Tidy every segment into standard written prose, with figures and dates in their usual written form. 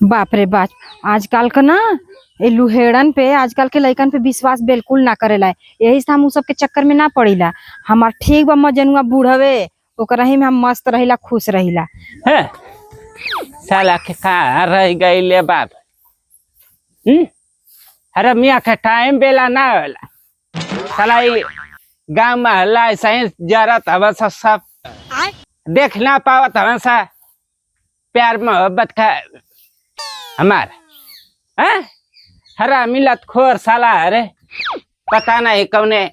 बाप रे बाप। आजकल का ना ये लुहेड़न पे आजकल के लइकन पे विश्वास बिल्कुल ना करेला। यही से हम उ सब के चक्कर में ना पड़ीला। हमार ठीक बा मजनुआ बूढ़वे ओकरा ही में हम मस्त रहिला खुश रहिला। है साला के कहाँ रह गई ले बाप। अरे मियाँ के टाइम बेला ना होला साला गाँव महल्ला ऐसा ही जरत हवा सब देख ना पावत हमेशा प्यार मोहब्बत का हमारा है हरा मिलत खोर साला। अरे पता नहीं कौने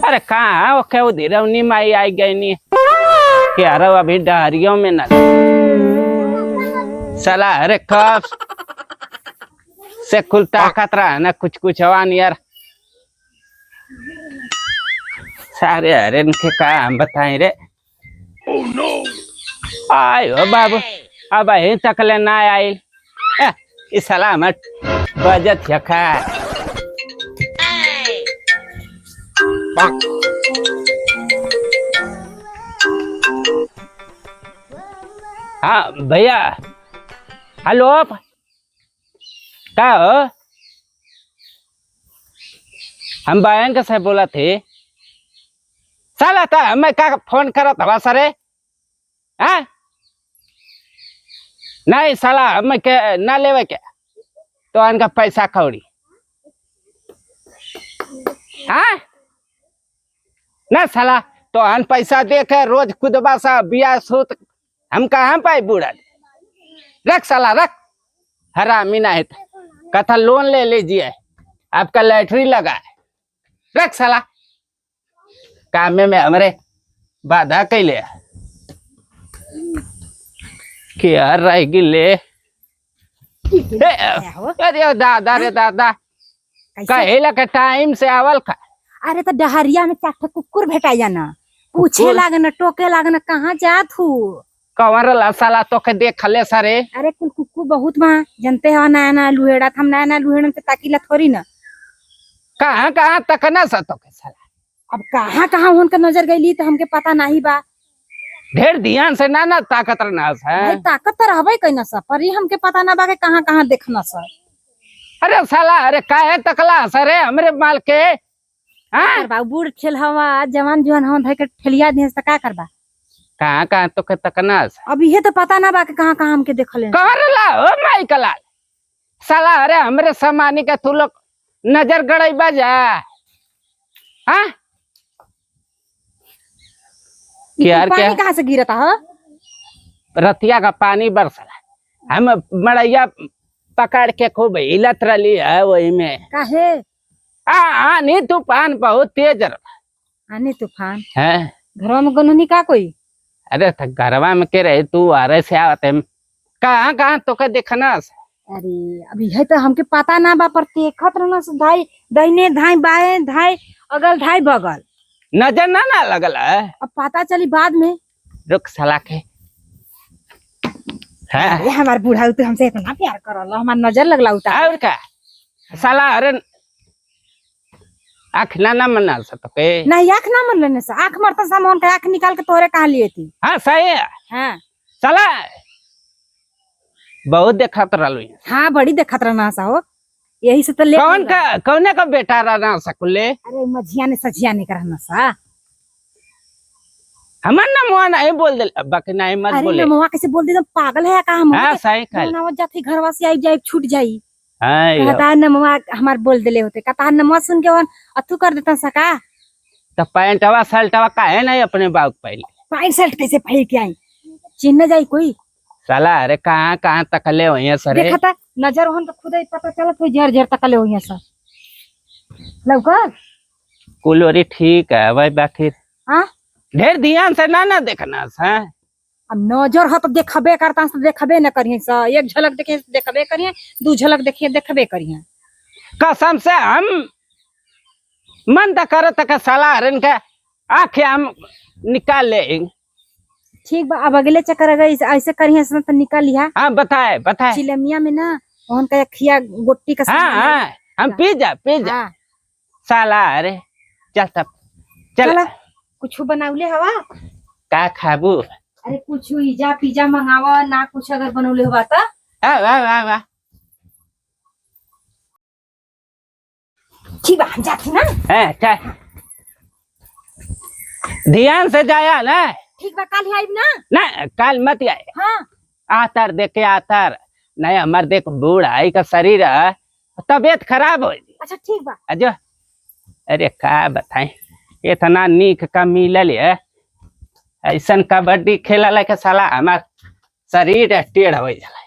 अरे कहाँ वो क्या उधरवनी माई आई गई नहीं क्या रो अभी डहरियों में न साला। अरे कब से कुल ताकत रहा ना कुछ कुछ हवान यार सारे अरे इनके काम बताएं रे। आयो बाबू अब यहीं तक ले ना आई इस सलामत बजट खा। हाँ भैया हेलो क्या हो हम बयान का साहब बोला थे साला था मैं क्या फोन करा था सरे हाँ नहीं साला मैं क्या ना लेवे क्या तो इनका पैसा कौड़ी हाँ ना साला तो अन पैसा दे के रोज खुदबा सा बिया सूत हम कहाँ पाए बूढ़ा रख साला रख हरामी ना है कथा लोन ले लीजिए आपका लैटरी लगा है रख साला काम में हमारे बाधा कैले क्या रहेगी ले अरे दादा रे दादा कहेला के टाइम से आवल का। अरे तो डहरिया में चार कुकुर भेटाइया ना पूछे लागन टोके लागन कहाँ जात हूँ कंवर साला तो के देख ले सारे। अरे कुल कुकुर बहुत वहाँ जनते हो नया नया लुहेड़ा हम नया नया लुहेड़न पे ताकीला थोड़ी ना कहाँ कहाँ तक ना सतो के साला। अब कहाँ कहाँ उनका नजर गई तो हमके पता नहीं बा ढेर ध्यान से ना ताकत रहना है ताकत तो रहबे कहीं सा पर हमके पता ना बा के कहाँ कहाँ देखना सर। अरे साला अरे काहे तकला सरे हमरे माल के हाँ बूढ़ खेल हवा जवान जुआन हवा धर के ठेलिया दे का करबा कहाँ कहाँ तो के तकना अब ये तो पता ना बा के कहाँ कहाँ हमके देखले करला ओ माई कला साला। अरे हमरे सामानी का तू लोग नजर गड़ई बजा हाँ यार क्या कहाँ से गिरता है रतिया का पानी बरसला हम मड़ैया पकड़ के खूब हिलत रही है वही में काहे आनी तूफान बहुत तेज आनी तूफान है घरवा में गननी का कोई। अरे तो घरवा में के रहे तू आ रहे से आवते कहाँ कहाँ तो के देखना। अरे अभी है तो हमके पता ना बा पर देखत रहना धाई दाहिने धाई बाएं धाई अगल धाई बगल नजर ना लगल है। अब पता चली बाद में रुक साला के अरे हमार बूढ़ा तो हमसे इतना प्यार करल हमार नजर लगला उता और क्या साला। अरे आँख ना मना सतो के नहीं आँख ना मन लेने से आँख मरता सामान का आँख निकाल के तोरे कहाँ लिए थी। हाँ सही है हाँ साला बहुत देखत रहलू। हाँ बड़ी देखत रहना सा हो यही से तो ले कौने का बेटा रहना सकुले। अरे मझिया ने सझिया ने करना सा हमन ना मुआ नहीं बोल दे बाकी नहीं मत बोले। अरे मुआ कैसे बोल दे पागल है का हम। हाँ सही कह ना जाती घरवा से आई जाए छूट जाई हां कहता न मुआ हमार बोल देले होते कहता न मुआ सुन के वन अथु कर देता सका तो पैंटवा शर्टवा काहे नहीं अपने बाप पहले पैंट शर्ट कैसे पहन के आई चिन्ह जाई कोई साला। अरे कहाँ कहाँ तकले हुई सरे देखता नजर होन तो खुद ही पता चलत कोई झर झर तकले हुई सर लौकर कुलोरी ठीक है भाई बाकी हां ढेर ध्यान से ना देखना है। अब नजर हो तो देखबे करता तो देखबे न करिए सा एक झलक देखे देखबे करिए दू झलक देखिए देखबे करिए कसम से हम मन तो करत का साला हरन का आंखें हम निकाल ले। ठीक बा अब अगले चक्कर अगर ऐसे करिए तो निकाल लिया। हाँ बताए बताए चिलमिया में ना ओहन का खिया गोट्टी का हाँ हम पी जा साला। अरे चल तब चल कुछ बनाउले हवा का खाबू? अरे कुछ इजा पिज्जा मंगावा ना कुछ अगर बनौले होबा त आ वाह वाह वाह। ठीक बा हम जाती ना। है चल, ध्यान से जाया ना। ठीक बा काल आइब ना। ना काल मत आए। हाँ आतर देखे आतर नहीं, हमार देख बूढ़ाई का शरीर है, तबीयत खराब हो। अच्छा ठीक बा। अजो अरे का बताएं, इतना नीक का मिलल है, ऐसा कबड्डी खेला के साला हमार शरीर टेढ़ हो जाला।